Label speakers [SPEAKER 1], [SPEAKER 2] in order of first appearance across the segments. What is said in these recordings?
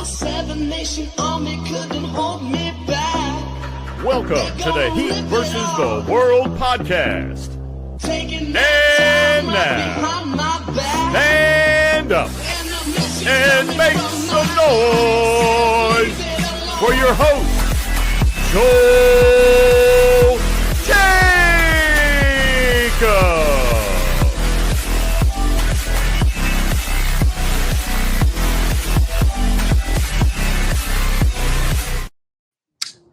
[SPEAKER 1] Seven Nation Army couldn't hold me back.
[SPEAKER 2] Welcome to the Heat versus the World podcast. And now, stand up and make some noise for your host, Joe Jacob.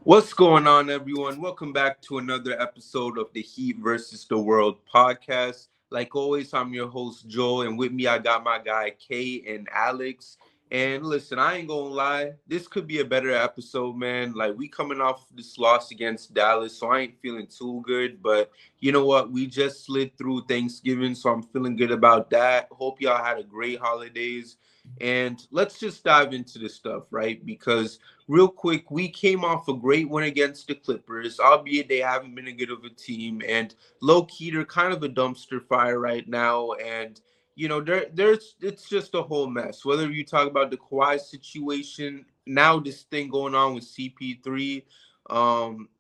[SPEAKER 3] What's going on, everyone? Welcome back to another episode of the Heat versus the World podcast. Like always, I'm your host, Joe, and with me, I got my guy, Kay and Alex. And listen, I ain't gonna lie, this could be a better episode, man. Like, we coming off this loss against Dallas, so I ain't feeling too good. But you know what? We just slid through Thanksgiving, so I'm feeling good about that. Hope y'all had a great holidays. And let's just dive into this stuff, right? Because real quick, we came off a great win against the Clippers, albeit they haven't been a good of a team. And low-key, they're kind of a dumpster fire right now. And, you know, it's just a whole mess. Whether you talk about the Kawhi situation, now this thing going on with CP3,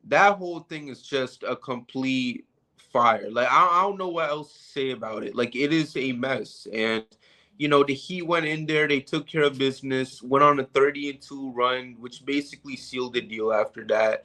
[SPEAKER 3] that whole thing is just a complete fire. Like, I don't know what else to say about it. Like, it is a mess. And you know, the Heat went in there, they took care of business, went on a 30-2 run, which basically sealed the deal after that.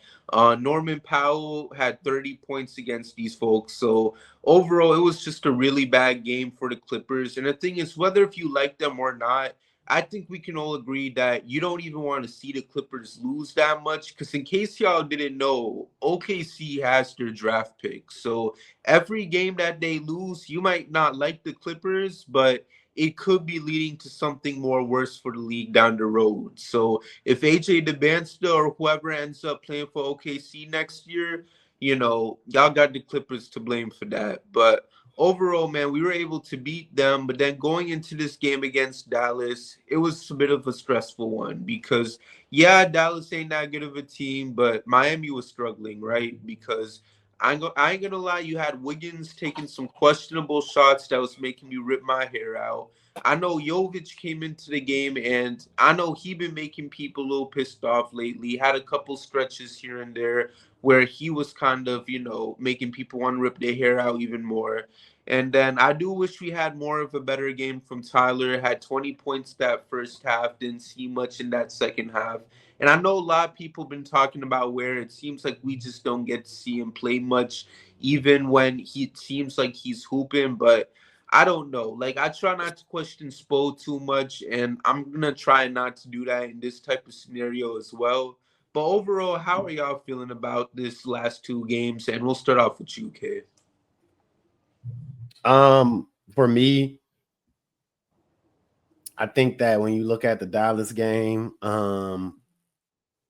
[SPEAKER 3] Norman Powell had 30 points against these folks. So overall, it was just a really bad game for the Clippers. And the thing is, whether if you like them or not, I think we can all agree that you don't even want to see the Clippers lose that much. Because in case y'all didn't know, OKC has their draft pick. So every game that they lose, you might not like the Clippers, but it could be leading to something more worse for the league down the road. So if AJ DeBansta or whoever ends up playing for OKC next year, you know, y'all got the Clippers to blame for that. But overall, man, we were able to beat them. But then going into this game against Dallas, it was a bit of a stressful one because, yeah, Dallas ain't that good of a team, but Miami was struggling, right? Because I ain't gonna lie, you had Wiggins taking some questionable shots that was making me rip my hair out. I know Jovic came into the game, and I know he been making people a little pissed off lately. Had a couple stretches here and there where he was kind of, you know, making people want to rip their hair out even more. And then I do wish we had more of a better game from Tyler. Had 20 points that first half, didn't see much in that second half. And I know a lot of people have been talking about where it seems like we just don't get to see him play much, even when he seems like he's hooping. But I don't know. Like, I try not to question Spo too much, and I'm going to try not to do that in this type of scenario as well. But overall, how are y'all feeling about this last two games? And we'll start off with you, Kay.
[SPEAKER 4] For me, I think that when you look at the Dallas game,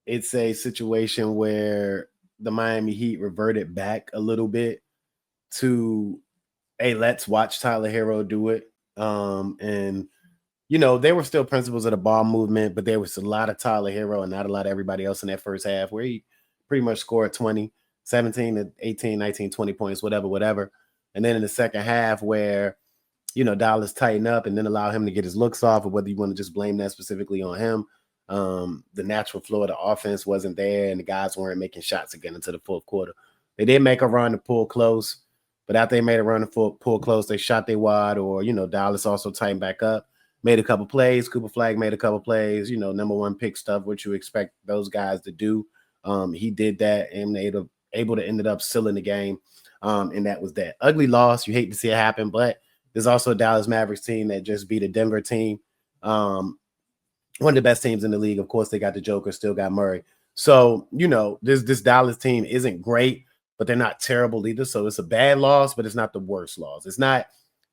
[SPEAKER 4] it's a situation where the Miami Heat reverted back a little bit to, hey, let's watch Tyler Hero do it. And, you know, there were still principles of the ball movement, but there was a lot of Tyler Hero and not a lot of everybody else in that first half where he pretty much scored 20, 17 to 18, 19, 20 points, whatever. And then in the second half where, you know, Dallas tighten up and then allow him to get his looks off, or whether you want to just blame that specifically on him. The natural flow of the offense wasn't there, and the guys weren't making shots again into the fourth quarter. They did make a run to pull close, but after they made a run to pull close, they shot their wad, or, you know, Dallas also tightened back up, made a couple plays. Cooper Flag made a couple plays, you know, number one pick stuff, what you expect those guys to do. He did that and able to ended up sealing the game. And that was that. Ugly loss. You hate to see it happen, but there's also a Dallas Mavericks team that just beat a Denver team. One of the best teams in the league. Of course, they got the Joker, still got Murray. So, you know, this Dallas team isn't great, but they're not terrible either. So it's a bad loss, but it's not the worst loss. It's not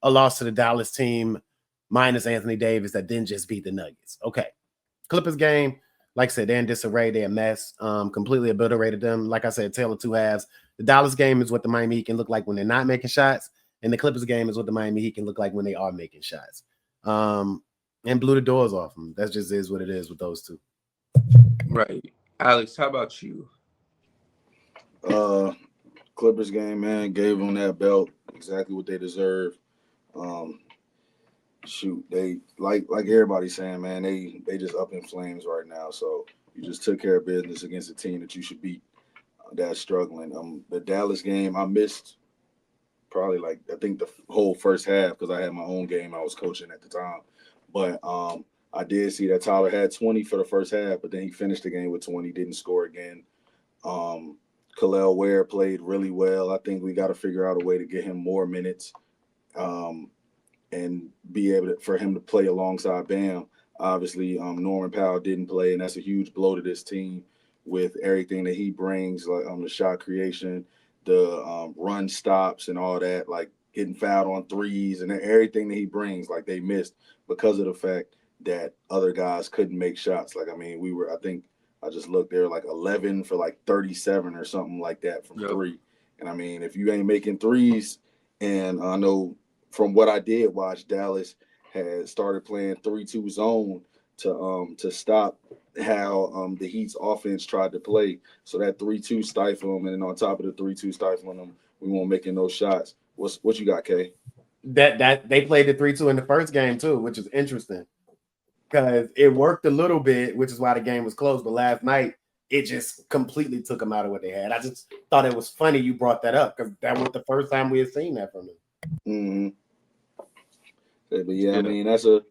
[SPEAKER 4] a loss to the Dallas team minus Anthony Davis that didn't just beat the Nuggets. Okay. Clippers game, like I said, they're in disarray. They're a mess. Completely obliterated them. Like I said, tale of two halves. The Dallas game is what the Miami Heat can look like when they're not making shots, and the Clippers game is what the Miami Heat can look like when they are making shots. And blew the doors off them. That just is what it is with those two.
[SPEAKER 3] Right. Alex, how about you?
[SPEAKER 5] Clippers game, man, gave them that belt, exactly what they deserve. shoot, they like everybody's saying, man, they just up in flames right now. So you just took care of business against a team that you should beat that's struggling. The Dallas game I missed probably like I think the whole first half because I had my own game I was coaching at the time. But I did see that Tyler had 20 for the first half, but then he finished the game with 20, didn't score again. Khalil Ware played really well. I think we got to figure out a way to get him more minutes. And be able to, for him to play alongside Bam. Obviously, Norman Powell didn't play, and that's a huge blow to this team with everything that he brings, like the shot creation, the run stops, and all that, like getting fouled on threes, and everything that he brings, like they missed because of the fact that other guys couldn't make shots. Like I mean, I think I just looked there like 11 for like 37 or something like that from three. And I mean, if you ain't making threes, and I know from what I did watch, Dallas had started playing 3-2 zone to stop how the Heat's offense tried to play. So that 3-2 stifle them, and then on top of the 3-2 stifling them, we weren't making those shots. What you got, Kay?
[SPEAKER 4] That they played the 3-2 in the first game too, which is interesting because it worked a little bit, which is why the game was close. But last night it just completely took them out of what they had. I just thought it was funny you brought that up because that was the first time we had seen that from them.
[SPEAKER 5] Mm-hmm. But yeah, I mean that's a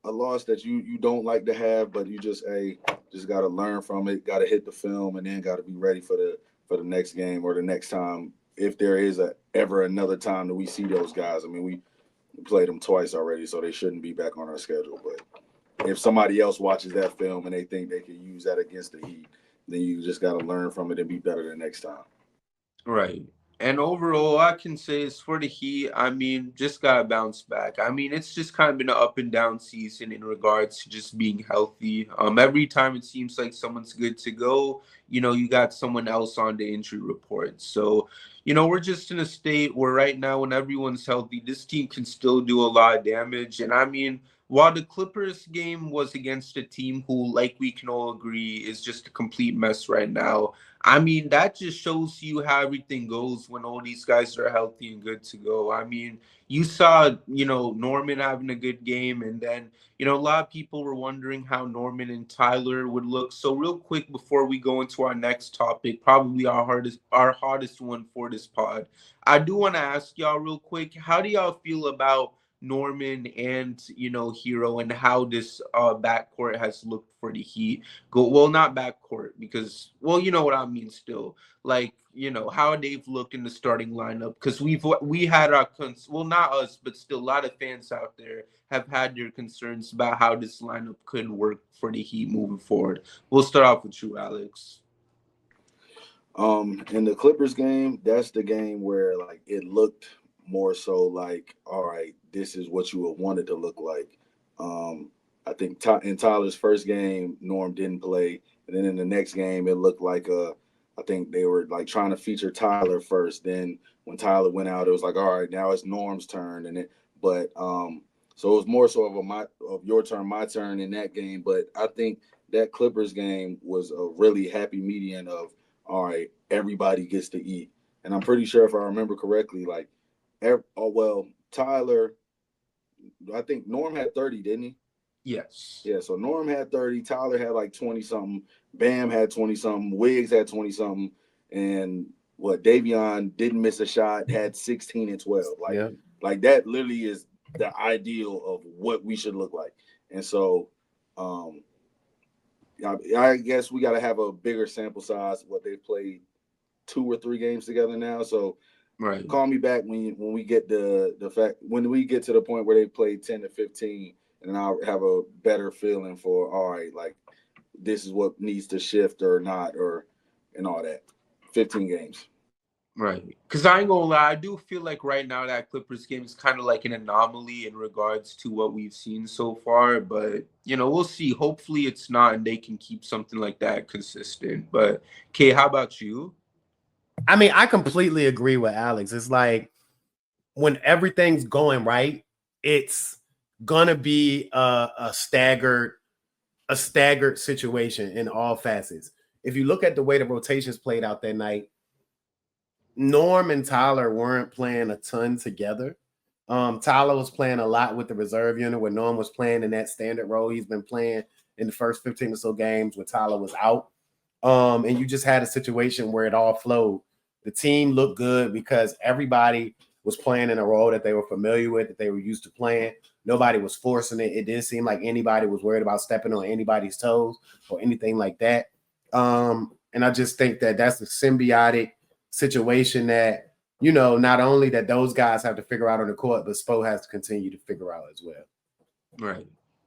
[SPEAKER 5] loss that you don't like to have, but you just got to learn from it, got to hit the film, and then got to be ready for the next game or the next time if there is ever another time that we see those guys. I mean, we played them twice already, so they shouldn't be back on our schedule. But if somebody else watches that film and they think they can use that against the Heat, then you just got to learn from it and be better the next time.
[SPEAKER 3] Right. And overall, I can say is for the Heat, I mean, just got to bounce back. I mean, it's just kind of been an up and down season in regards to just being healthy. Every time it seems like someone's good to go, you got someone else on the injury report. So, we're just in a state where right now, when everyone's healthy, this team can still do a lot of damage. And I mean, while the Clippers game was against a team who, like we can all agree, is just a complete mess right now, I mean, that just shows you how everything goes when all these guys are healthy and good to go. I mean, you saw, Norman having a good game, and then, a lot of people were wondering how Norman and Tyler would look. So real quick before we go into our next topic, probably our hottest one for this pod, I do want to ask y'all real quick, how do y'all feel about Norman and Hero and how this backcourt has looked for the Heat? Well, not backcourt because you know what I mean still. Like, how they've looked in the starting lineup because we had our not us, but still a lot of fans out there have had their concerns about how this lineup could work for the Heat moving forward. We'll start off with you, Alex.
[SPEAKER 5] In the Clippers game, that's the game where like it looked more so like, all right, this is what you would want it to look like. I think in Tyler's first game, Norm didn't play, and then in the next game, it looked like I think they were like trying to feature Tyler first. Then when Tyler went out, it was like, all right, now it's Norm's turn, so it was more so of your turn, my turn in that game. But I think that Clippers game was a really happy median of, all right, everybody gets to eat. And I'm pretty sure if I remember correctly, like, Tyler, I think Norm had 30, didn't he?
[SPEAKER 3] Yes.
[SPEAKER 5] Yeah, so Norm had 30, Tyler had like 20-something, Bam had 20-something, Wiggs had 20-something, and Davion didn't miss a shot, had 16 and 12. Like that literally is the ideal of what we should look like. And so I guess we got to have a bigger sample size of what they've played 2 or 3 games together now. So
[SPEAKER 3] right.
[SPEAKER 5] Call me back when we get when we get to the point where they played 10 to 15, and I'll have a better feeling for, all right, like this is what needs to shift or not, and all that. 15 games.
[SPEAKER 3] Right. Because I ain't gonna lie, I do feel like right now that Clippers game is kind of like an anomaly in regards to what we've seen so far. But, we'll see. Hopefully it's not and they can keep something like that consistent. But, Kay, how about you?
[SPEAKER 4] I mean, I completely agree with Alex. It's like when everything's going right, it's gonna be a staggered situation in all facets. If you look at the way the rotations played out that night, Norm and Tyler weren't playing a ton together. Tyler was playing a lot with the reserve unit where Norm was playing in that standard role. He's been playing in the first 15 or so games when Tyler was out. And you just had a situation where it all flowed. The team looked good because everybody was playing in a role that they were familiar with, that they were used to playing. Nobody was forcing it. It didn't seem like anybody was worried about stepping on anybody's toes or anything like that. And I just think that that's a symbiotic situation that, you know, not only that those guys have to figure out on the court, but Spo has to continue to figure out as well.
[SPEAKER 3] Right.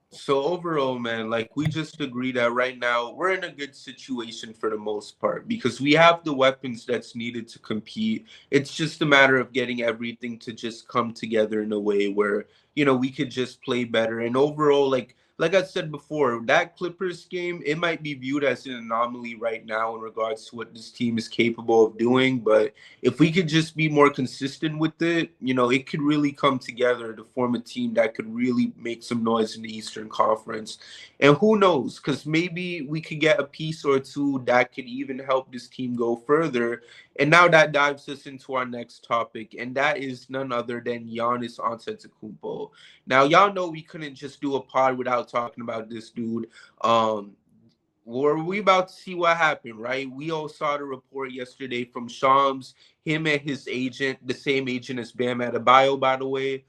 [SPEAKER 3] So overall, man, like we just agree that right now we're in a good situation for the most part because we have the weapons that's needed to compete. It's just a matter of getting everything to just come together in a way where, you know, we could just play better. And overall, like I said before, that Clippers game, it might be viewed as an anomaly right now in regards to what this team is capable of doing. But if we could just be more consistent with it, you know, it could really come together to form a team that could really make some noise in the Eastern Conference. And who knows, because maybe we could get a piece or two that could even help this team go further. And now that dives us into our next topic, and that is none other than Giannis Antetokounmpo. Now, y'all know we couldn't just do a pod without talking about this dude. Were we about to see what happened, right? We all saw the report yesterday from Shams, him and his agent, the same agent as Bam Adebayo, by the way.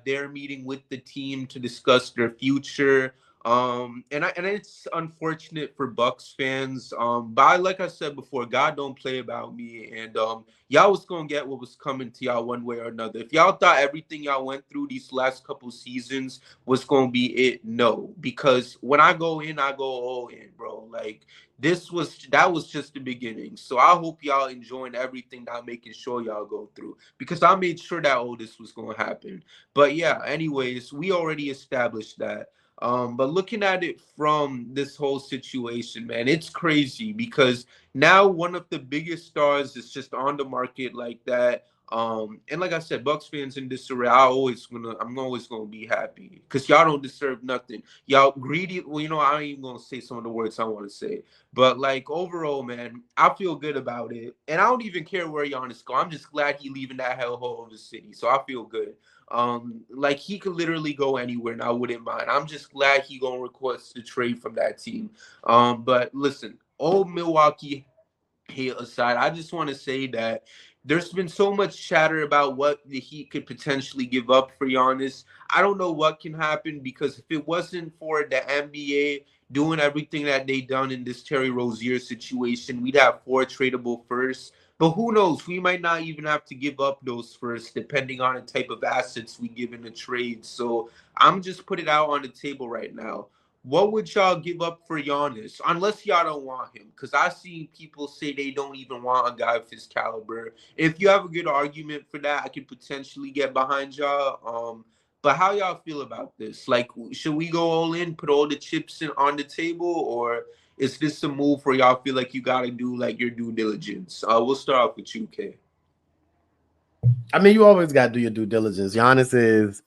[SPEAKER 3] They're meeting with the team to discuss their future. And it's unfortunate for Bucks fans. But like I said before, God don't play about me. And y'all was gonna get what was coming to y'all one way or another. If y'all thought everything y'all went through these last couple seasons was gonna be it, no. Because when I go in, I go all in, bro. Like that was just the beginning. So I hope y'all enjoying everything that I'm making sure y'all go through. Because I made sure that all this was gonna happen. But yeah, anyways, we already established that. But looking at it from this whole situation, man, it's crazy because now one of the biggest stars is just on the market like that. And like I said, Bucks fans in disarray, I'm always gonna be happy because y'all don't deserve nothing. Y'all greedy. Well, you know, I ain't even gonna say some of the words I want to say, but like overall, man, I feel good about it, and I don't even care where Giannis go. I'm just glad he leaving that hellhole of a city, so I feel good. Like he could literally go anywhere and I wouldn't mind. I'm just glad he gonna request the trade from that team. But listen, old Milwaukee hate aside, I just want to say that there's been so much chatter about what the Heat could potentially give up for Giannis. I don't know what can happen because if it wasn't for the NBA doing everything that they done in this Terry Rozier situation, we'd have 4 tradable firsts. But who knows? We might not even have to give up those firsts, depending on the type of assets we give in the trade. So I'm just putting it out on the table right now. What would y'all give up for Giannis? Unless y'all don't want him. Because I see people say they don't even want a guy of his caliber. If you have a good argument for that, I could potentially get behind y'all. But how y'all feel about this? Like, should we go all in, put all the chips on the table, or is this a move where y'all feel like you got to do like your due diligence? We'll start off with you, Kay.
[SPEAKER 4] I mean, you always got to do your due diligence. Giannis is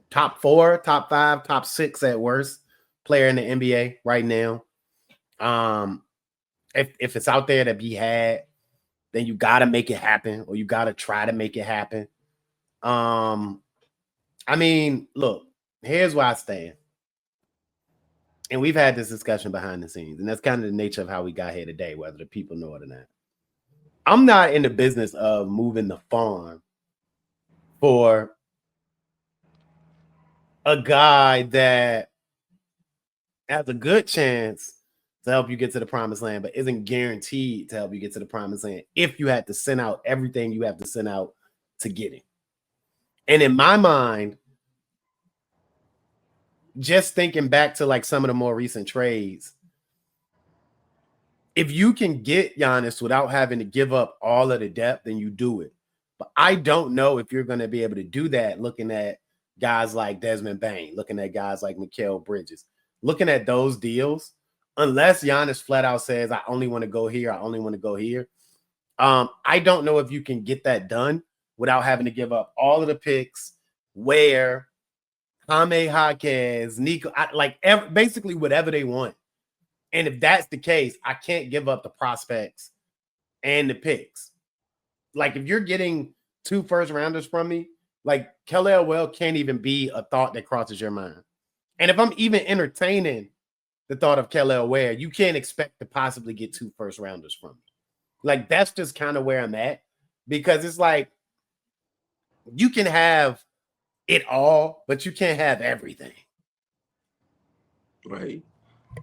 [SPEAKER 4] top 4, top 5, top 6 at worst player in the NBA right now. If it's out there to be had, then you got to make it happen, or you got to try to make it happen. I mean, look, here's where I stand. And we've had this discussion behind the scenes, and that's kind of the nature of how we got here today, whether the people know it or not. I'm not in the business of moving the farm for a guy that has a good chance to help you get to the promised land, but isn't guaranteed to help you get to the promised land if you had to send out everything you have to send out to get it. And in my mind, just thinking back to like some of the more recent trades, if you can get Giannis without having to give up all of the depth, then you do it. But I don't know if you're going to be able to do that looking at guys like Desmond Bane, looking at guys like Mikal Bridges, looking at those deals, unless Giannis flat out says, I only want to go here, I only want to go here. I don't know if you can get that done without having to give up all of the picks, Ware, Jaime Jaquez, Nico, basically whatever they want. And if that's the case, I can't give up the prospects and the picks. Like if you're getting 2 first rounders from me, like Kelly Well can't even be a thought that crosses your mind. And if I'm even entertaining the thought of Kelly Ware, you can't expect to possibly get 2 first rounders from me. Like that's just kind of where I'm at, because it's like you can have it all, but you can't have everything.
[SPEAKER 3] Right.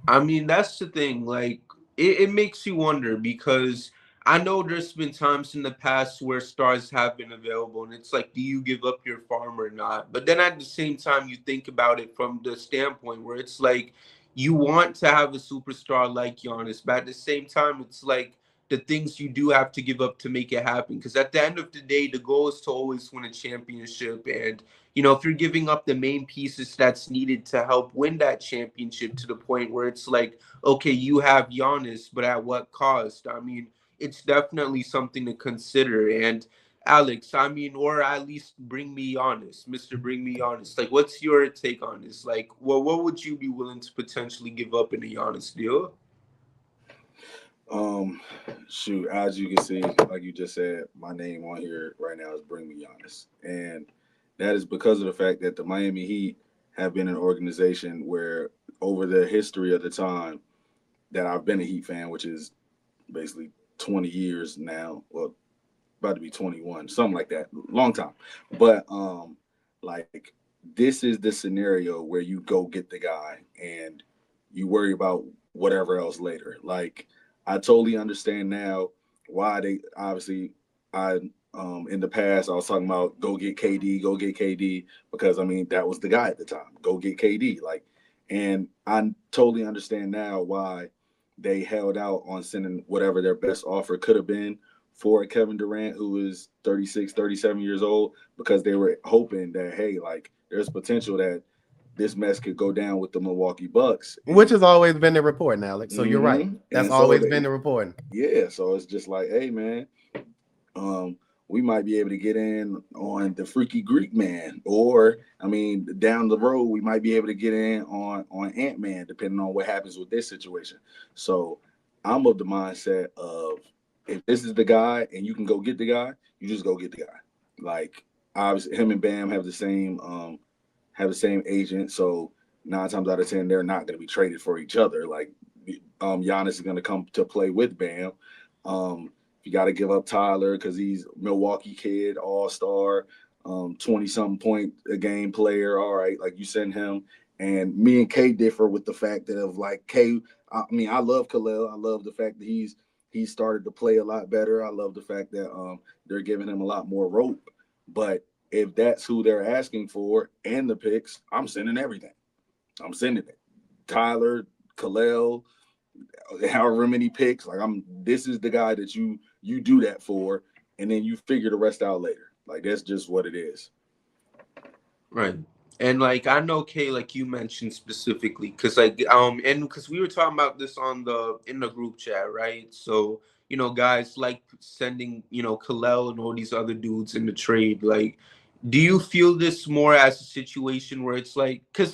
[SPEAKER 3] I mean, that's the thing. Like, it makes you wonder because I know there's been times in the past where stars have been available, and it's like, do you give up your farm or not? But then at the same time, you think about it from the standpoint where it's like you want to have a superstar like Giannis, but at the same time, it's like the things you do have to give up to make it happen. Because at the end of the day, the goal is to always win a championship, and if you're giving up the main pieces that's needed to help win that championship to the point where it's like, okay, you have Giannis, but at what cost? I mean, it's definitely something to consider. And Alex, I mean, or at least bring me honest, Mr. Bring Me Honest. Like, what's your take on this? Like, well, what would you be willing to potentially give up in a Giannis deal?
[SPEAKER 5] Shoot, as you can see, like you just said, my name on here right now is Bring Me Giannis, and that is because of the fact that the Miami Heat have been an organization where over the history of the time that I've been a Heat fan, which is basically 20 years now, well, about to be 21, something like that, long time. But like this is the scenario where you go get the guy and you worry about whatever else later. Like I totally understand now why they obviously I in the past I was talking about go get KD, because I mean that was the guy at the time. Go get KD. Like, and I totally understand now why they held out on sending whatever their best offer could have been for Kevin Durant, who is 36, 37 years old, because they were hoping that, hey, like there's potential that this mess could go down with the Milwaukee Bucks.
[SPEAKER 4] Which has always been the reporting, Alex. So you're right. That's
[SPEAKER 5] And
[SPEAKER 4] always been the reporting.
[SPEAKER 5] Yeah. So it's just like, hey, man, we might be able to get in on the freaky Greek man, or I mean, down the road, we might be able to get in on Ant-Man, depending on what happens with this situation. So I'm of the mindset of if this is the guy and you can go get the guy, you just go get the guy. Like obviously, him and Bam have the same agent, so 9 times out of 10 they're not going to be traded for each other. Like Giannis is going to come to play with Bam. You got to give up Tyler because he's Milwaukee kid, all-star, 20-something point a game player. All right, like you send him. And me and Kay differ with the fact that of like Kay, I mean, I love Khalil. I love the fact that he's started to play a lot better. I love the fact that they're giving him a lot more rope. But if that's who they're asking for and the picks, I'm sending everything. I'm sending it. Tyler, Khalil, however many picks, like this is the guy that you do that for, and then you figure the rest out later. Like that's just what it is.
[SPEAKER 3] Right. And like I know Kay, like you mentioned specifically, because like and because we were talking about this in the group chat, right? So guys like sending Kalel and all these other dudes in the trade. Like, do you feel this more as a situation where it's like, because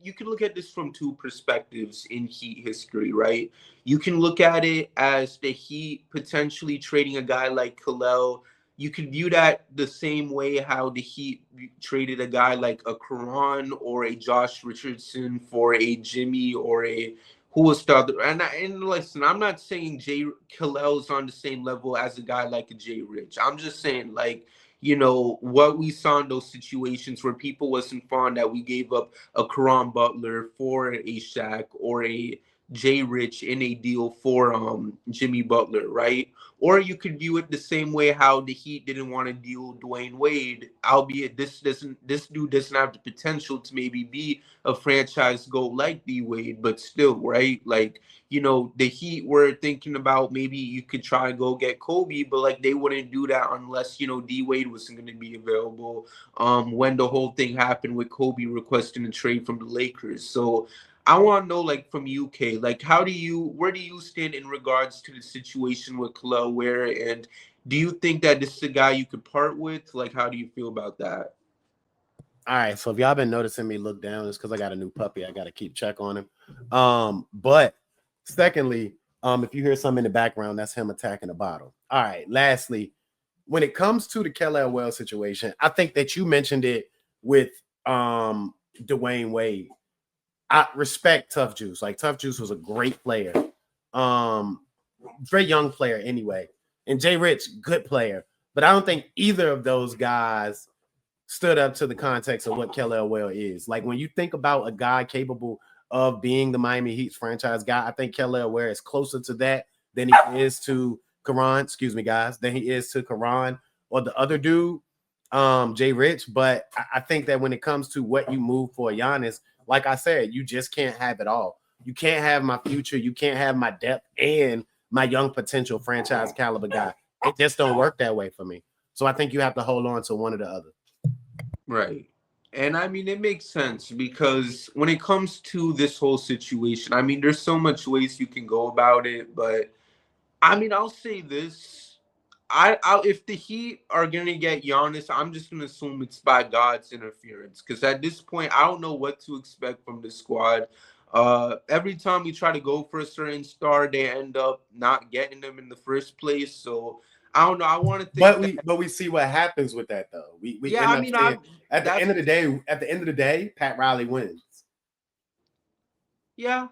[SPEAKER 3] you can look at this from two perspectives in Heat history, right? You can look at it as the Heat potentially trading a guy like Kalel. You could view that the same way how the Heat traded a guy like a Karan or a Josh Richardson for a Jimmy or a who was the other. And listen, I'm not saying Jay Kalel's on the same level as a guy like a Jay Rich. I'm just saying like what we saw in those situations where people wasn't fond that we gave up a Karan Butler for a Shaq or a Jay Rich in a deal for Jimmy Butler, right? Or you could view it the same way how the Heat didn't want to deal Dwayne Wade, albeit this dude doesn't have the potential to maybe be a franchise goal like D Wade, but still, right? Like, the Heat were thinking about maybe you could try and go get Kobe, but like they wouldn't do that unless, D Wade wasn't going to be available. When the whole thing happened with Kobe requesting a trade from the Lakers. So I want to know, like, from UK, like, where do you stand in regards to the situation with Khalil Ware, and do you think that this is a guy you could part with? Like, how do you feel about that?
[SPEAKER 4] All right, so if y'all been noticing me look down, it's because I got a new puppy. I got to keep check on him. But secondly, if you hear something in the background, that's him attacking a bottle. All right, lastly, when it comes to the Kelly Wells situation, I think that you mentioned it with Dwayne Wade. I respect Tough Juice. Like Tough Juice was a great player. Very young player anyway. And Jay Rich, good player. But I don't think either of those guys stood up to the context of what Kelly Wells is. Like when you think about a guy capable of being the Miami Heat's franchise guy, I think Kelly Wells is closer to that than he is to Karan, than he is to Karan or the other dude, Jay Rich. But I think that when it comes to what you move for Giannis, like I said, you just can't have it all. You can't have my future, you can't have my depth and my young potential franchise caliber guy. It just don't work that way for me. So I think you have to hold on to one or the other.
[SPEAKER 3] Right. And I mean, it makes sense because when it comes to this whole situation, I mean, there's so much ways you can go about it. But I mean, I'll say this. If the Heat are going to get Giannis, I'm just going to assume it's by God's interference. Because at this point, I don't know what to expect from this squad. Every time we try to go for a certain star, they end up not getting them in the first place. So I don't know. I want to think
[SPEAKER 4] but we see what happens with that though. We
[SPEAKER 3] yeah,
[SPEAKER 4] end
[SPEAKER 3] I
[SPEAKER 4] up
[SPEAKER 3] mean,
[SPEAKER 4] saying at the end of the day, Pat Riley wins.
[SPEAKER 3] yeah.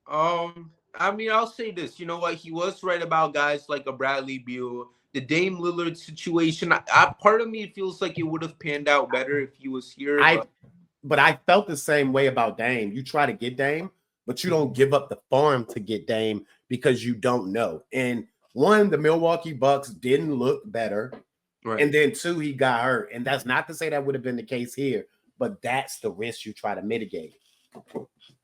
[SPEAKER 3] I mean, I'll say this. You know what? He was right about guys like a Bradley Beal, the Dame Lillard situation. Part of me feels like it would have panned out better if he was here.
[SPEAKER 4] But I felt the same way about Dame. You try to get Dame, but you don't give up the farm to get Dame because you don't know. And one, the Milwaukee Bucks didn't look better. Right. And then two, he got hurt. And that's not to say that would have been the case here, but that's the risk you try to mitigate.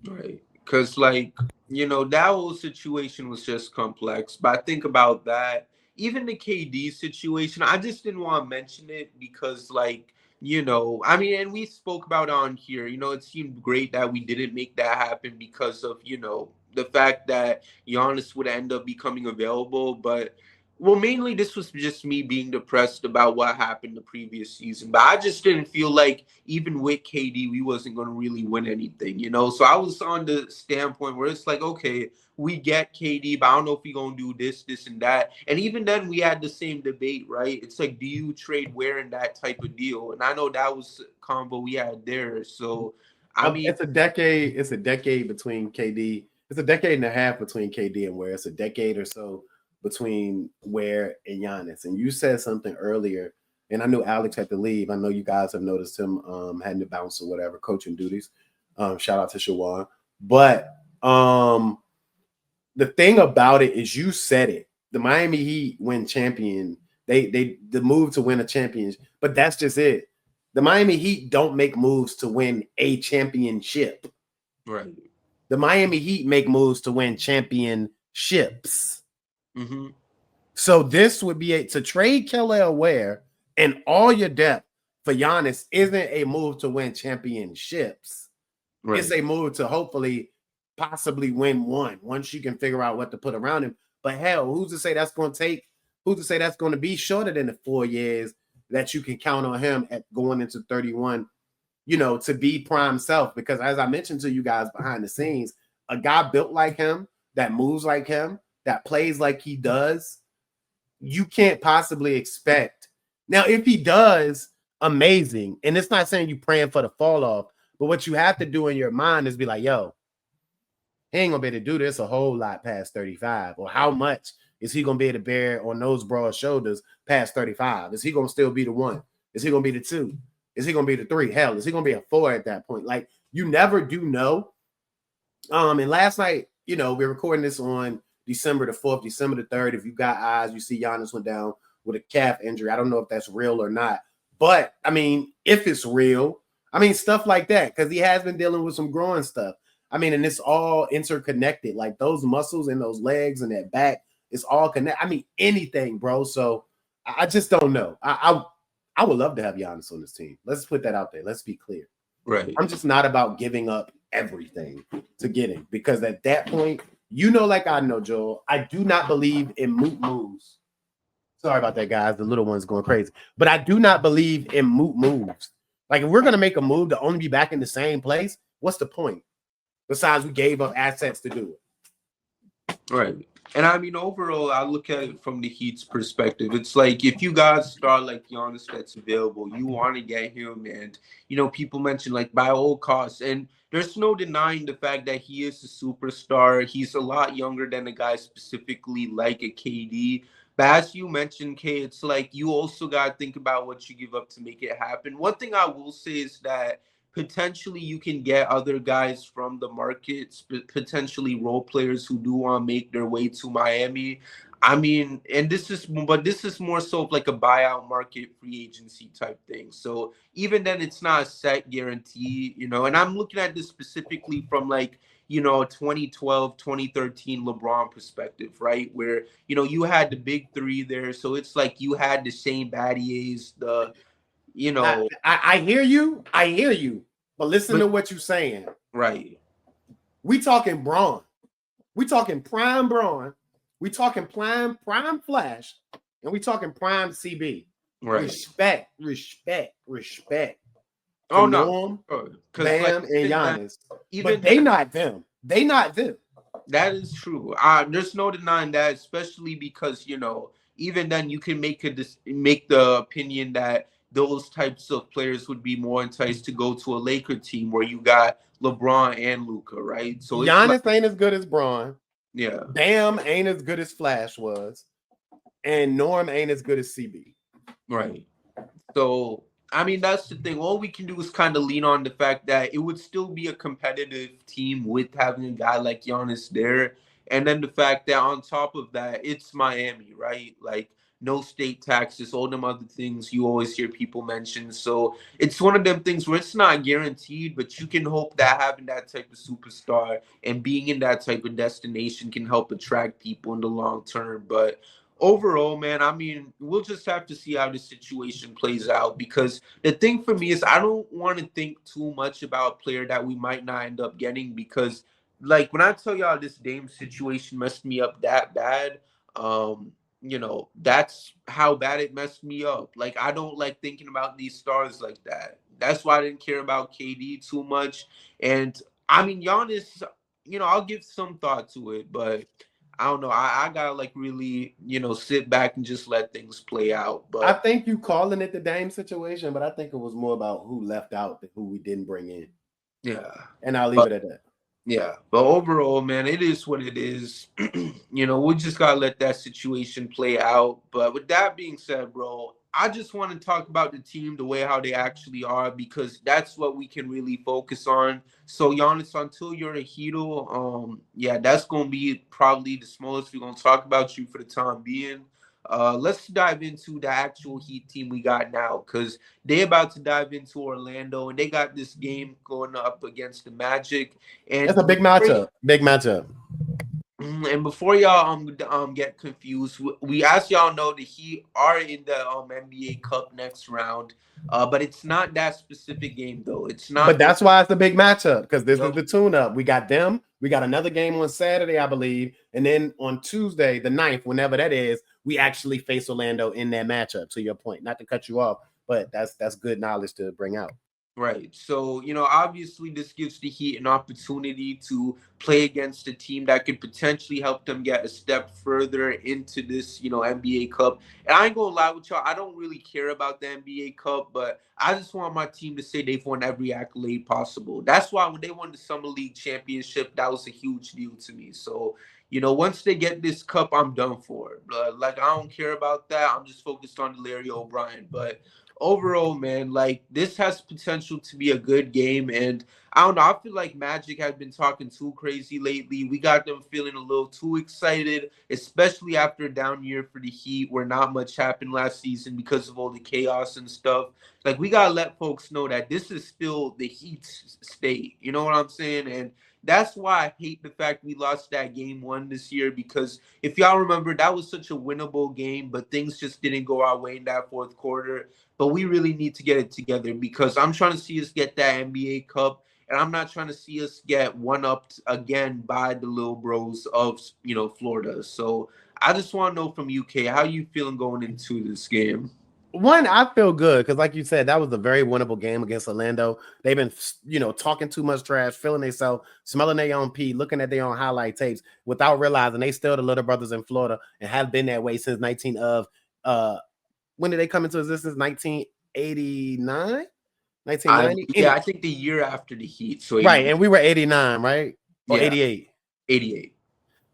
[SPEAKER 3] Right. Because, like, you know, that whole situation was just complex. But I think about that. Even the KD situation, I just didn't want to mention it because, like, you know, I mean, and we spoke about on here, you know, it seemed great that we didn't make that happen because of, you know, the fact that Giannis would end up becoming available. But, well, mainly this was just me being depressed about what happened the previous season. But I just didn't feel like even with KD, we wasn't going to really win anything, you know? So I was on the standpoint where it's like, okay, we get KD, but I don't know if we're going to do this, this, and that. And even then, we had the same debate, right? It's like, do you trade Ware in that type of deal? And I know that was a combo we had there. So, I mean,
[SPEAKER 4] it's a decade. It's a decade between KD. It's a decade and a half between KD and Ware. It's a decade or so between Ware and Giannis. And you said something earlier, and I knew Alex had to leave. I know you guys have noticed him having to bounce or whatever, coaching duties. Shout out to Shawan. But the thing about it is you said it. The Miami Heat win champion. The move to win a championship, but that's just it. The Miami Heat don't make moves to win a championship.
[SPEAKER 3] Right.
[SPEAKER 4] The Miami Heat make moves to win championships.
[SPEAKER 3] Mm-hmm.
[SPEAKER 4] So this would be to trade Kelly Ware and all your depth for Giannis isn't a move to win championships. Right. It's a move to hopefully possibly win one once you can figure out what to put around him. But hell, who's to say that's going to take? Who's to say that's going to be shorter than the 4 years that you can count on him at going into 31, you know, to be prime self? Because as I mentioned to you guys behind the scenes, a guy built like him, that moves like him, that plays like he does, you can't possibly expect. Now, if he does, amazing. And it's not saying you praying for the fall off, but what you have to do in your mind is be like, yo, he ain't gonna be able to do this a whole lot past 35. Or how much is he gonna be able to bear on those broad shoulders past 35? Is he gonna still be the one? Is he gonna be the two? Is he gonna be the three? Hell, is he gonna be a four at that point? Like, you never do know. And last night, you know, we're recording this on December the 4th, December the 3rd. If you got eyes, you see Giannis went down with a calf injury. I don't know if that's real or not. But, I mean, if it's real, I mean, stuff like that, because he has been dealing with some growing stuff. I mean, and it's all interconnected. Like those muscles and those legs and that back, it's all connected. I mean, anything, bro. So I just don't know. I would love to have Giannis on this team. Let's put that out there. Let's be clear.
[SPEAKER 3] Right.
[SPEAKER 4] I'm just not about giving up everything to get him, because at that point, you know, like I know, Joel, I do not believe in moot moves. Sorry about that, guys. The little one's going crazy. But I do not believe in moot moves. Like, if we're going to make a move to only be back in the same place, what's the point? Besides, we gave up assets to do it.
[SPEAKER 3] Right. And I mean, overall, I look at it from the Heat's perspective. It's like if you guys start like Giannis that's available, you want to get him. And, people mention like by all costs. And there's no denying the fact that he is a superstar. He's a lot younger than a guy specifically like a KD. But as you mentioned, Kay, it's like you also got to think about what you give up to make it happen. One thing I will say is that potentially you can get other guys from the markets, potentially role players who do want to make their way to Miami. I mean, but this is more so of like a buyout market, free agency type thing. So even then, it's not a set guarantee, and I'm looking at this specifically from like, 2012, 2013 LeBron perspective, right? Where, you had the big three there. So it's like you had the Shane Battiers,
[SPEAKER 4] I hear you. I hear you. But listen to what you're saying.
[SPEAKER 3] Right.
[SPEAKER 4] We talking Braun. We talking prime Braun. We talking prime Flash. And we talking prime CB.
[SPEAKER 3] Right.
[SPEAKER 4] Respect.
[SPEAKER 3] Oh,
[SPEAKER 4] Norm,
[SPEAKER 3] no.
[SPEAKER 4] Bam, and Giannis. But they not them. They not them.
[SPEAKER 3] That is true. There's no denying that, especially because, even then you can make the opinion that those types of players would be more enticed to go to a Laker team where you got LeBron and Luka, right? So
[SPEAKER 4] Giannis ain't as good as Braun.
[SPEAKER 3] Yeah.
[SPEAKER 4] Bam ain't as good as Flash was. And Norm ain't as good as CB.
[SPEAKER 3] Right. So, I mean, that's the thing. All we can do is kind of lean on the fact that it would still be a competitive team with having a guy like Giannis there. And then the fact that on top of that, it's Miami, right? Like, no state taxes, all them other things you always hear people mention. So it's one of them things where it's not guaranteed, but you can hope that having that type of superstar and being in that type of destination can help attract people in the long term. But overall, man, I mean, we'll just have to see how the situation plays out, because the thing for me is I don't want to think too much about a player that we might not end up getting, because like when I tell y'all this Dame situation messed me up that bad, that's how bad it messed me up. Like, I don't like thinking about these stars like that. That's why I didn't care about KD too much. And I mean, Giannis, I'll give some thought to it, but I don't know. I gotta like really, sit back and just let things play out. But
[SPEAKER 4] I think you calling it the Dame situation, but I think it was more about who left out than who we didn't bring in.
[SPEAKER 3] Yeah.
[SPEAKER 4] And I'll leave it at that.
[SPEAKER 3] Yeah. But overall, man, it is what it is. We just gotta let that situation play out. But with that being said, bro, I just want to talk about the team the way how they actually are, because that's what we can really focus on. So Giannis, until you're a Hito, that's gonna be probably the smallest we're gonna talk about you for the time being. Let's dive into the actual Heat team we got now, because they're about to dive into Orlando and they got this game going up against the Magic. And
[SPEAKER 4] it's a big matchup. Big matchup.
[SPEAKER 3] And before y'all get confused, we as y'all know the Heat are in the NBA Cup next round, but it's not that specific game though. It's not.
[SPEAKER 4] But that's why it's a big matchup, because this is the tune-up. We got them. We got another game on Saturday, I believe, and then on Tuesday, the 9th, whenever that is, we actually face Orlando in that matchup. To your point, not to cut you off, but that's good knowledge to bring out.
[SPEAKER 3] Right. So, obviously this gives the Heat an opportunity to play against a team that could potentially help them get a step further into this, NBA Cup. And I ain't gonna lie with y'all, I don't really care about the NBA Cup, but I just want my team to say they've won every accolade possible. That's why when they won the Summer League championship, that was a huge deal to me. So, once they get this cup, I'm done for. Like, I don't care about that. I'm just focused on Larry O'Brien. But overall, man, like, this has potential to be a good game. And I don't know, I feel like Magic has been talking too crazy lately. We got them feeling a little too excited, especially after a down year for the Heat where not much happened last season because of all the chaos and stuff. Like, we got to let folks know that this is still the Heat's state. You know what I'm saying? And that's why I hate the fact we lost that game 1 this year, because if y'all remember, that was such a winnable game, but things just didn't go our way in that fourth quarter. But we really need to get it together, because I'm trying to see us get that NBA Cup, and I'm not trying to see us get one-upped again by the little bros of, Florida. So I just want to know from UK, how you feeling going into this game?
[SPEAKER 4] One, I feel good because, like you said, that was a very winnable game against Orlando. They've been, talking too much trash, feeling themselves, smelling their own pee, looking at their own highlight tapes without realizing they still the little brothers in Florida and have been that way since when did they come into existence? 1989, 1990.
[SPEAKER 3] I think the year after the Heat. So
[SPEAKER 4] Right, and we were 89, right? Or
[SPEAKER 3] yeah,
[SPEAKER 4] 88.
[SPEAKER 3] 88.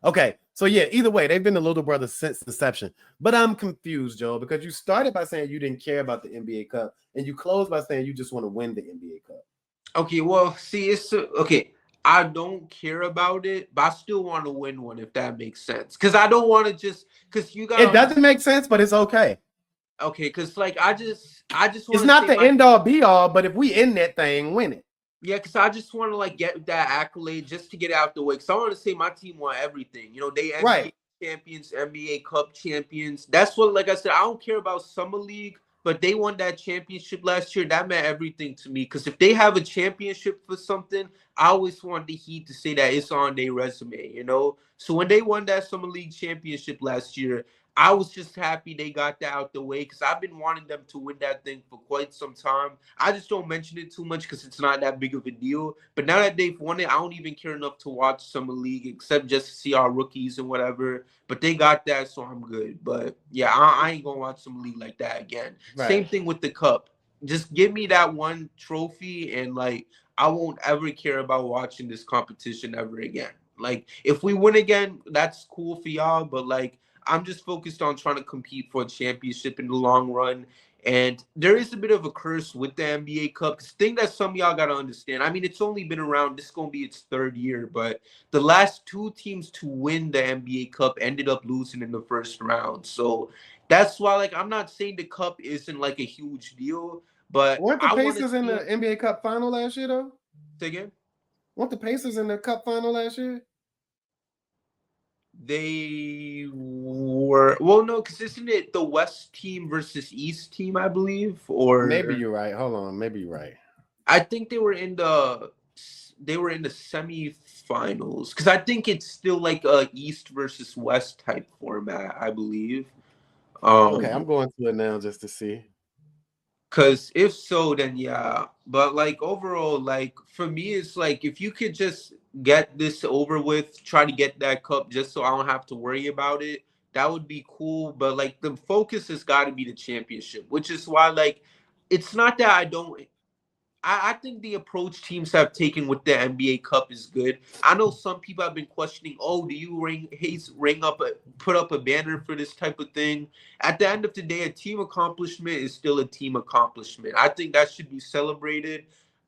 [SPEAKER 4] Okay, so yeah, either way, they've been the little brothers since inception. But I'm confused, Joe, because you started by saying you didn't care about the NBA Cup, and you closed by saying you just want to win the NBA Cup.
[SPEAKER 3] Okay, well, see, okay. I don't care about it, but I still want to win one if that makes sense. Because I don't want to because you got.
[SPEAKER 4] It doesn't make sense, but it's okay.
[SPEAKER 3] Okay, because like I just want.
[SPEAKER 4] It's not the end all be all, but if we end that thing, win it.
[SPEAKER 3] Yeah, because I just want to like get that accolade just to get it out the way. Because I want to say my team won everything. They NBA champions, NBA Cup champions. That's what, like I said, I don't care about Summer League, but they won that championship last year. That meant everything to me. Because if they have a championship for something, I always want the Heat to say that it's on their resume. So when they won that Summer League championship last year, I was just happy they got that out the way because I've been wanting them to win that thing for quite some time. I just don't mention it too much because it's not that big of a deal. But now that they've won it, I don't even care enough to watch Summer League except just to see our rookies and whatever. But they got that, so I'm good. But yeah, I ain't going to watch Summer League like that again. Right. Same thing with the Cup. Just give me that one trophy and like I won't ever care about watching this competition ever again. Like if we win again, that's cool for y'all. But like, I'm just focused on trying to compete for a championship in the long run. And there is a bit of a curse with the NBA Cup. Because the thing that some of y'all got to understand, I mean, it's only been around, this is going to be its third year, but the last two teams to win the NBA Cup ended up losing in the first round. So that's why, like, I'm not saying the Cup isn't like a huge deal, but
[SPEAKER 4] weren't the Pacers in the NBA Cup final last year, though?
[SPEAKER 3] Say again?
[SPEAKER 4] Weren't the Pacers in the Cup final last year?
[SPEAKER 3] They were no, because isn't it the West team versus East team, I believe? Or
[SPEAKER 4] maybe you're right. Hold on, maybe you're right.
[SPEAKER 3] I think they were in the semifinals because I think it's still like a East versus West type format, I believe.
[SPEAKER 4] Okay, I'm going to it now just to see.
[SPEAKER 3] Because if so, then yeah. But like overall, like for me, it's like if you could just get this over with, try to get that cup just so I don't have to worry about it, that would be cool. But like the focus has got to be the championship, which is why like it's not that I don't. I think the approach teams have taken with the NBA Cup is good. I know some people have been questioning, oh, do you put up a banner for this type of thing? At the end of the day, a team accomplishment is still a team accomplishment. I think that should be celebrated.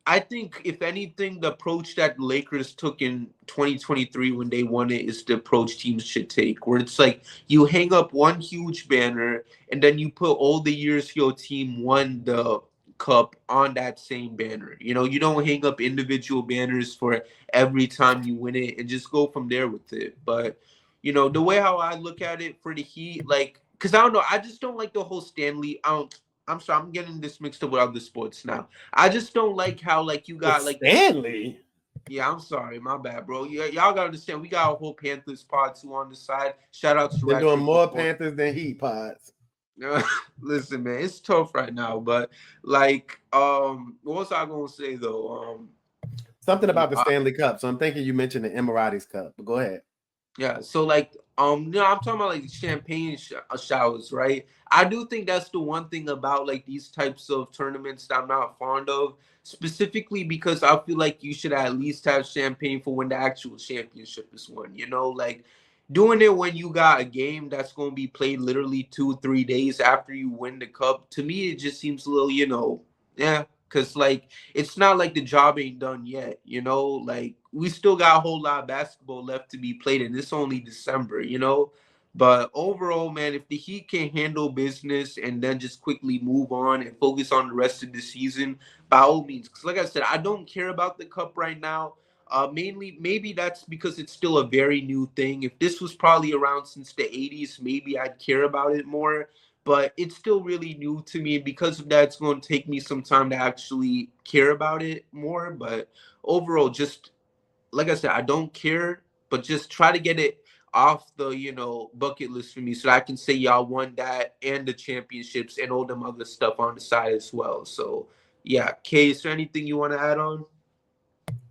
[SPEAKER 3] I think, if anything, the approach that the Lakers took in 2023 when they won it is the approach teams should take, where it's like you hang up one huge banner and then you put all the years your team won the cup on that same banner. You don't hang up individual banners for every time you win it and just go from there with it. But the way how I look at it for the Heat, like, because I don't know, I just don't like the whole Stanley. I'm sorry, I'm getting this mixed up with other sports now. I just don't like how like you got like
[SPEAKER 4] Stanley.
[SPEAKER 3] Yeah, I'm sorry, my bad, bro. Yeah, y'all gotta understand. We got a whole Panthers pod too on the side. Shout out to
[SPEAKER 4] they're doing more Panthers than Heat pods.
[SPEAKER 3] Listen, man, it's tough right now, but like, what was I gonna say though?
[SPEAKER 4] Something about the Stanley Cup. So I'm thinking you mentioned the Emiratis Cup, but go ahead.
[SPEAKER 3] Yeah, so like, I'm talking about like champagne showers, right? I do think that's the one thing about like these types of tournaments that I'm not fond of, specifically because I feel like you should at least have champagne for when the actual championship is won. Like doing it when you got a game that's going to be played literally 2-3 days after you win the cup, to me it just seems a little, yeah, because like it's not like the job ain't done yet. Like we still got a whole lot of basketball left to be played, and it's only December. But overall, man, if the Heat can handle business and then just quickly move on and focus on the rest of the season, by all means, because like I said, I don't care about the cup right now. Mainly, maybe that's because it's still a very new thing. If this was probably around since the 80s, maybe I'd care about it more. But it's still really new to me. And because of that, it's going to take me some time to actually care about it more. But overall, just like I said, I don't care, but just try to get it off the, bucket list for me, so I can say y'all won that and the championships and all them other stuff on the side as well. So yeah, Kay, is there anything you want to add on?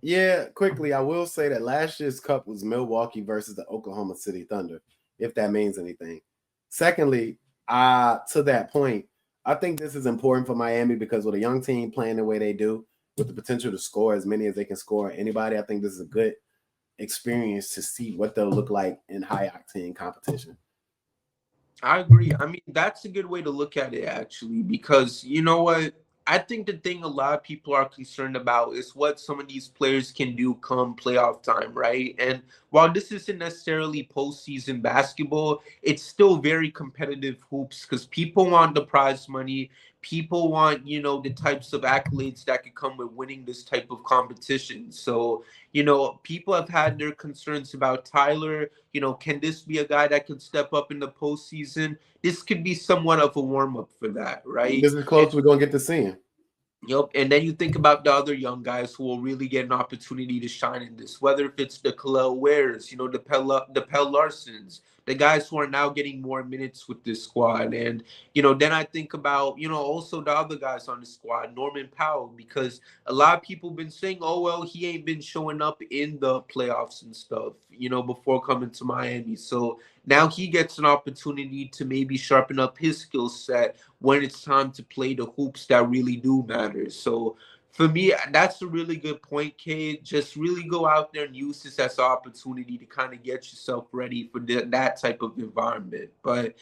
[SPEAKER 4] Yeah, quickly, I will say that last year's cup was Milwaukee versus the Oklahoma City Thunder, if that means anything. Secondly, to that point, I think this is important for Miami because with a young team playing the way they do, with the potential to score as many as they can score anybody, I think this is a good experience to see what they'll look like in high octane competition.
[SPEAKER 3] I agree. I mean, that's a good way to look at it, actually, because you know what? I think the thing a lot of people are concerned about is what some of these players can do come playoff time, right? And while this isn't necessarily postseason basketball, it's still very competitive hoops because people want the prize money. People want, the types of accolades that could come with winning this type of competition. So, people have had their concerns about Tyler. Can this be a guy that can step up in the postseason? This could be somewhat of a warm up for that, right?
[SPEAKER 4] This is close. We're going to get to see him.
[SPEAKER 3] Yep. And then you think about the other young guys who will really get an opportunity to shine in this, whether if it's the Khalil Wares, the Pell Larsons, the guys who are now getting more minutes with this squad. And, then I think about, also the other guys on the squad, Norman Powell, because a lot of people been saying, oh, well, he ain't been showing up in the playoffs and stuff, before coming to Miami. So now he gets an opportunity to maybe sharpen up his skill set when it's time to play the hoops that really do matter. So for me, that's a really good point, Kate. Just really go out there and use this as an opportunity to kind of get yourself ready for that type of environment. But,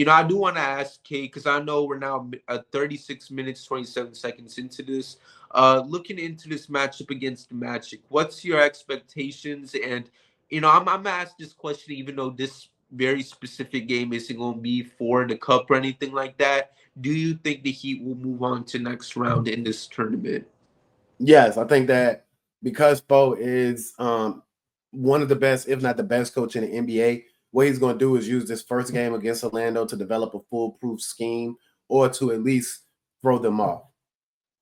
[SPEAKER 3] I do want to ask Kate, because I know we're now 36 minutes, 27 seconds into this. Looking into this matchup against the Magic, what's your expectations? And, I'm going to ask this question, even though this very specific game isn't going to be for the cup or anything like that. Do you think the Heat will move on to next round in this tournament?
[SPEAKER 4] Yes, I think that because Bo is one of the best, if not the best coach in the NBA, what he's going to do is use this first game against Orlando to develop a foolproof scheme or to at least throw them off.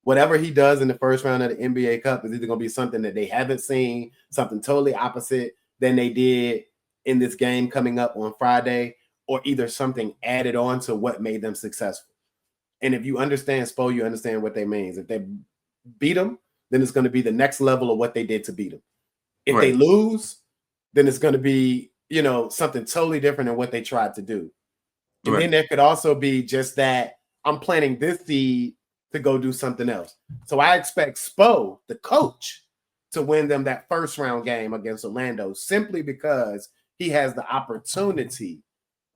[SPEAKER 4] Whatever he does in the first round of the NBA Cup is either going to be something that they haven't seen, something totally opposite than they did in this game coming up on Friday, or either something added on to what made them successful. And if you understand Spo, you understand what they means. If they beat them, then it's going to be the next level of what they did to beat them. If they lose, then it's going to be, something totally different than what they tried to do. And then there could also be just that I'm planting this seed to go do something else. So I expect Spo, the coach, to win them that first round game against Orlando simply because he has the opportunity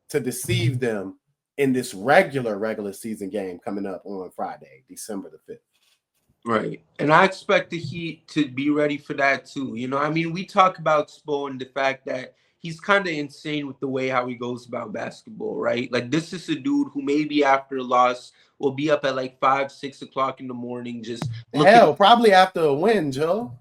[SPEAKER 4] to deceive them in this regular season game coming up on Friday, December the 5th.
[SPEAKER 3] Right. And I expect the Heat to be ready for that too. We talk about Spo and the fact that he's kind of insane with the way how he goes about basketball, right? Like, this is a dude who maybe after a loss will be up at like 5, 6 o'clock in the morning just looking.
[SPEAKER 4] Probably after a win, Joe.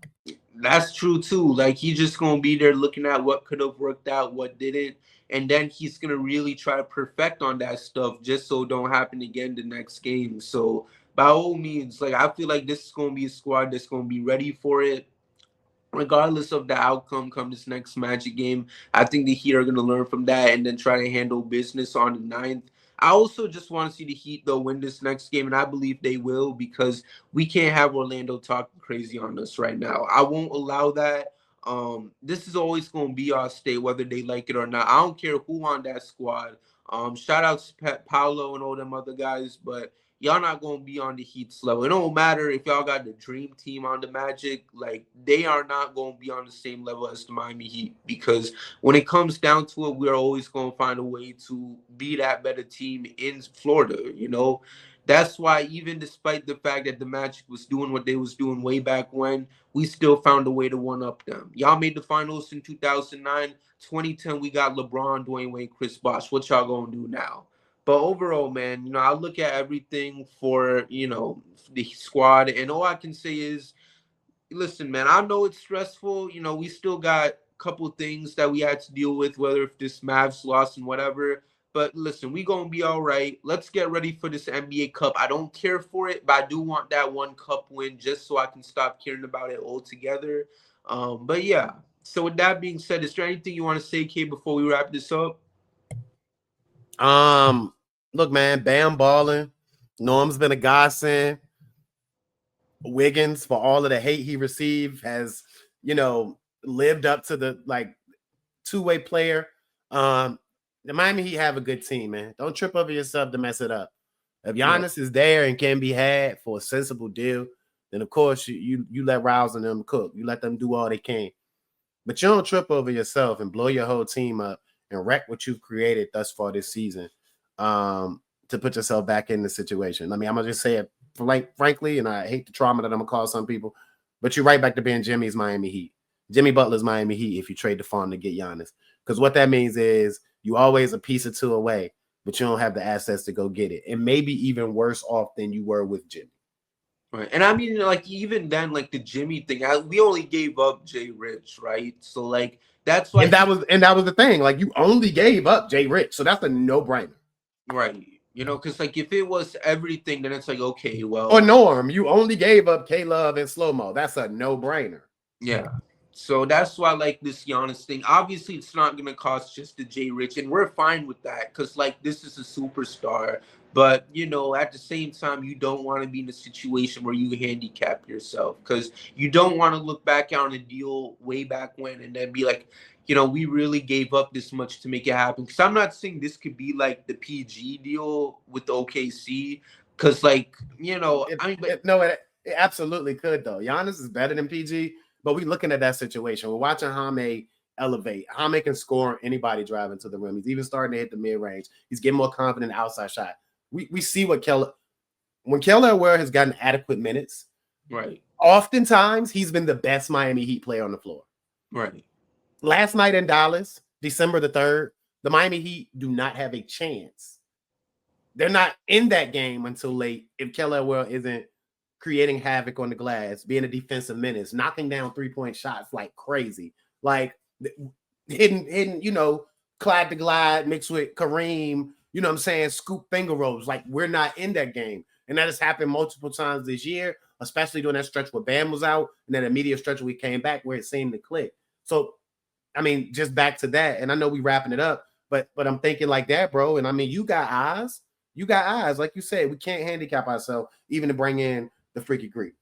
[SPEAKER 3] That's true too. Like, he's just gonna be there looking at what could have worked out, what didn't, and then he's gonna really try to perfect on that stuff just so it don't happen again the next game. So by all means, like, I feel like this is gonna be a squad that's gonna be ready for it. Regardless of the outcome come this next Magic game, I think the Heat are going to learn from that and then try to handle business on the 9th. I also just want to see the Heat, though, win this next game, and I believe they will because we can't have Orlando talking crazy on us right now. I won't allow that. This is always going to be our state, whether they like it or not. I don't care who on that squad. Shout out to Paolo and all them other guys, but y'all not going to be on the Heat's level. It don't matter if y'all got the dream team on the Magic. Like, they are not going to be on the same level as the Miami Heat because when it comes down to it, we're always going to find a way to be that better team in Florida, That's why even despite the fact that the Magic was doing what they was doing way back when, we still found a way to one-up them. Y'all made the finals in 2009. 2010, we got LeBron, Dwayne Wade, Chris Bosh. What y'all going to do now? But overall, man, I look at everything for, the squad. And all I can say is, listen, man, I know it's stressful. We still got a couple things that we had to deal with, whether if this Mavs loss and whatever. But listen, we going to be all right. Let's get ready for this NBA Cup. I don't care for it, but I do want that one cup win just so I can stop caring about it altogether. But yeah, So with that being said, is there anything you want to say, K, before we wrap this up?
[SPEAKER 4] Look, man, Bam balling. Norm's been a godsend. Wiggins, for all of the hate he received, has, lived up to the two-way player. The Miami Heat have a good team, man. Don't trip over yourself to mess it up. If Giannis is there and can be had for a sensible deal, then of course you let Rouse and them cook. You let them do all they can. But you don't trip over yourself and blow your whole team up and wreck what you've created thus far this season to put yourself back in the situation. I mean, I'm going to just say it frankly, and I hate the trauma that I'm going to cause some people, but you're right back to being Jimmy's Miami Heat. Jimmy Butler's Miami Heat if you trade the farm to get Giannis. Because what that means is you always a piece or two away, but you don't have the assets to go get it. And maybe even worse off than you were with Jimmy.
[SPEAKER 3] Right. And I mean, like, even then, like, the Jimmy thing, we only gave up Jay Rich, right? So, like, that's why.
[SPEAKER 4] And that was the thing. Like, you only gave up Jay Rich. So that's a no-brainer.
[SPEAKER 3] Right. Because, like, if it was everything, then it's like, okay, well.
[SPEAKER 4] Or Norm, you only gave up K-Love and Slow-Mo. That's a no-brainer.
[SPEAKER 3] Yeah. So that's why, like, this Giannis thing, obviously it's not going to cost just the Jay Rich, and we're fine with that because, like, this is a superstar. But, at the same time, you don't want to be in a situation where you handicap yourself because you don't want to look back on a deal way back when and then be like, we really gave up this much to make it happen. Because I'm not saying this could be like the PG deal with the OKC because, like,
[SPEAKER 4] it absolutely could, though. Giannis is better than PG. But we're looking at that situation. We're watching Jaime elevate. Jaime can score anybody driving to the rim. He's even starting to hit the mid-range. He's getting more confident outside shot. We see when Kelly has gotten adequate minutes,
[SPEAKER 3] right?
[SPEAKER 4] Oftentimes, he's been the best Miami Heat player on the floor.
[SPEAKER 3] Right.
[SPEAKER 4] Last night in Dallas, December the 3rd, the Miami Heat do not have a chance. They're not in that game until late if Kelly isn't creating havoc on the glass, being a defensive menace, knocking down three-point shots like crazy, like hitting, Clyde the Glide mixed with Kareem, you know what I'm saying, scoop finger rolls. Like, we're not in that game. And that has happened multiple times this year, especially during that stretch where Bam was out, and then immediate stretch where we came back where it seemed to click. So, I mean, just back to that, and I know we wrapping it up, but I'm thinking like that, bro. And I mean, you got eyes. You got eyes. Like you said, we can't handicap ourselves even to bring in the freaky Greek.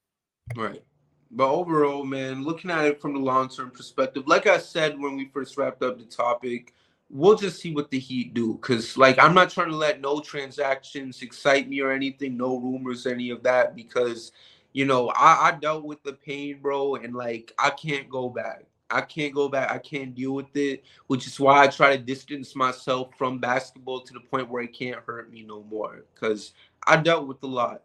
[SPEAKER 3] Right. But overall, man, looking at it from the long-term perspective, like I said when we first wrapped up the topic, we'll just see what the Heat do. Because, like, I'm not trying to let no transactions excite me or anything, no rumors, any of that. Because, I dealt with the pain, bro, and, like, I can't go back. I can't deal with it, which is why I try to distance myself from basketball to the point where it can't hurt me no more. Because I dealt with a lot.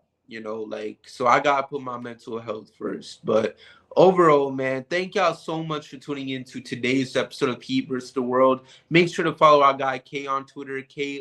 [SPEAKER 3] So I gotta put my mental health first. But overall, man, thank y'all so much for tuning into today's episode of Heat vs. the World. Make sure to follow our guy K on Twitter, K_said_K.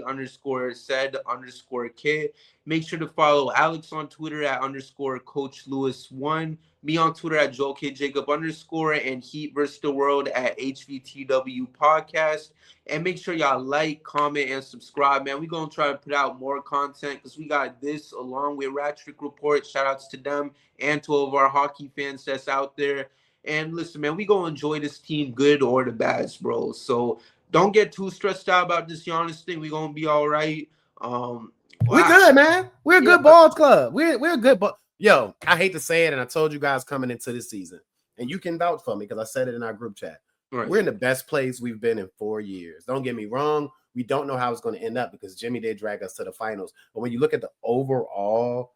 [SPEAKER 3] Make sure to follow Alex on Twitter at _Coach Lewis1. Me on Twitter at Joel K Jacob _, and Heat vs. the World at HVTW Podcast. And make sure y'all like, comment, and subscribe, man. We're going to try to put out more content because we got this along with Rattrick Report. Shout outs to them and to all of our hockey fans that's out there. And listen, man, we going to enjoy this team, good or the bad, bro. So don't get too stressed out about this Giannis thing. We're going to be all right.
[SPEAKER 4] We're good, man. We're a good balls club. We're a good ball. Yo, I hate to say it, and I told you guys coming into this season, and you can vouch for me because I said it in our group chat. Right. We're in the best place we've been in 4 years. Don't get me wrong. We don't know how it's going to end up because Jimmy did drag us to the finals. But when you look at the overall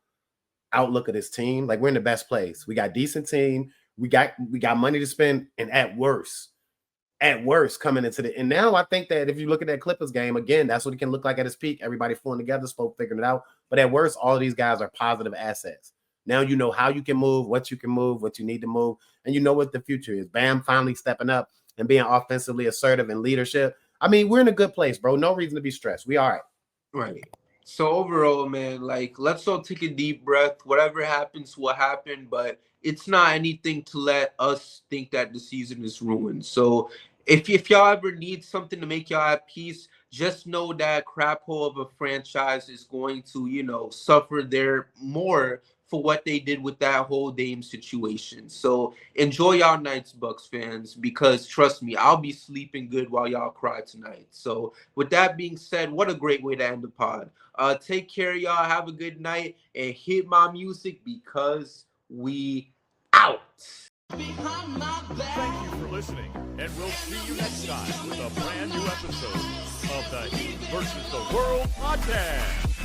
[SPEAKER 4] outlook of this team, like, we're in the best place. We got decent team. We got money to spend, and at worst coming into the, and now I think that if you look at that Clippers game, again, that's what it can look like at its peak. Everybody flowing together, spoke figuring it out. But at worst, all of these guys are positive assets. Now you know how you can move, what you can move, what you need to move, and you know what the future is. Bam finally stepping up and being offensively assertive in leadership. I mean, we're in a good place, bro. No reason to be stressed. We all right.
[SPEAKER 3] Right. So overall, man, like, let's all take a deep breath. Whatever happens will happen, but it's not anything to let us think that the season is ruined. So if y'all ever need something to make y'all at peace, just know that crap hole of a franchise is going to, suffer there more for what they did with that whole Dame situation. So enjoy y'all nights, Bucks fans, because trust me, I'll be sleeping good while y'all cry tonight. So with that being said, what a great way to end the pod. Take care, y'all. Have a good night and hit my music because we out.
[SPEAKER 1] Behind my back.
[SPEAKER 2] Thank you for listening, and we'll see you next time with a brand new episode of the Heat versus the World podcast.